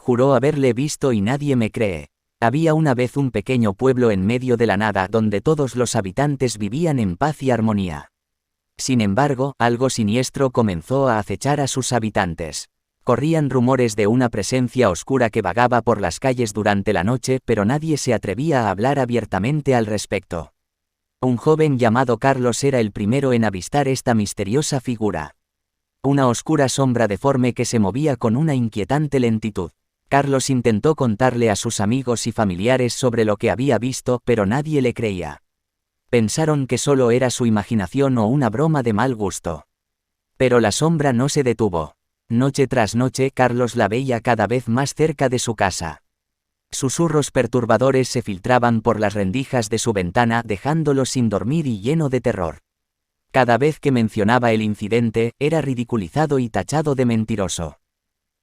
Juró haberle visto y nadie me cree. Había una vez un pequeño pueblo en medio de la nada donde todos los habitantes vivían en paz y armonía. Sin embargo, algo siniestro comenzó a acechar a sus habitantes. Corrían rumores de una presencia oscura que vagaba por las calles durante la noche, pero nadie se atrevía a hablar abiertamente al respecto. Un joven llamado Carlos era el primero en avistar esta misteriosa figura. Una oscura sombra deforme que se movía con una inquietante lentitud. Carlos intentó contarle a sus amigos y familiares sobre lo que había visto, pero nadie le creía. Pensaron que solo era su imaginación o una broma de mal gusto. Pero la sombra no se detuvo. Noche tras noche Carlos la veía cada vez más cerca de su casa. Susurros perturbadores se filtraban por las rendijas de su ventana, dejándolo sin dormir y lleno de terror. Cada vez que mencionaba el incidente, era ridiculizado y tachado de mentiroso.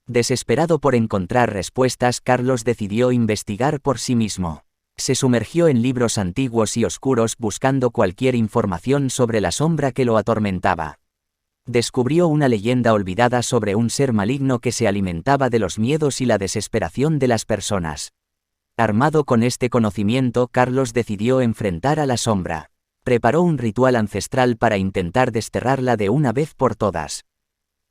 Desesperado por encontrar respuestas, Carlos decidió investigar por sí mismo. Se sumergió en libros antiguos y oscuros buscando cualquier información sobre la sombra que lo atormentaba. Descubrió una leyenda olvidada sobre un ser maligno que se alimentaba de los miedos y la desesperación de las personas. Armado con este conocimiento, Carlos decidió enfrentar a la sombra. Preparó un ritual ancestral para intentar desterrarla de una vez por todas.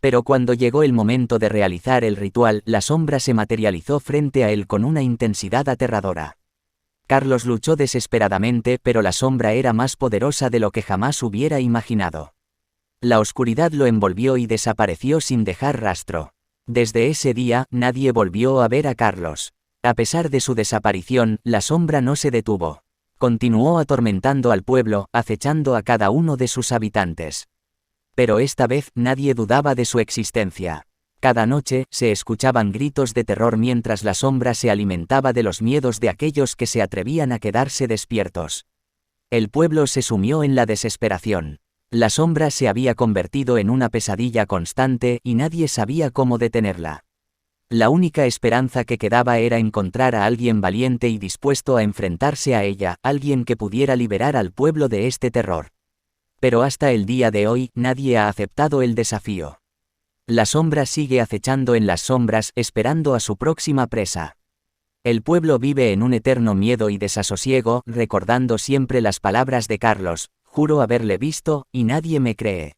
Pero cuando llegó el momento de realizar el ritual, la sombra se materializó frente a él con una intensidad aterradora. Carlos luchó desesperadamente, pero la sombra era más poderosa de lo que jamás hubiera imaginado. La oscuridad lo envolvió y desapareció sin dejar rastro. Desde ese día, nadie volvió a ver a Carlos. A pesar de su desaparición, la sombra no se detuvo. Continuó atormentando al pueblo, acechando a cada uno de sus habitantes. Pero esta vez, nadie dudaba de su existencia. Cada noche, se escuchaban gritos de terror mientras la sombra se alimentaba de los miedos de aquellos que se atrevían a quedarse despiertos. El pueblo se sumió en la desesperación. La sombra se había convertido en una pesadilla constante y nadie sabía cómo detenerla. La única esperanza que quedaba era encontrar a alguien valiente y dispuesto a enfrentarse a ella, alguien que pudiera liberar al pueblo de este terror. Pero hasta el día de hoy, nadie ha aceptado el desafío. La sombra sigue acechando en las sombras, esperando a su próxima presa. El pueblo vive en un eterno miedo y desasosiego, recordando siempre las palabras de Carlos: juro haberle visto, y nadie me cree.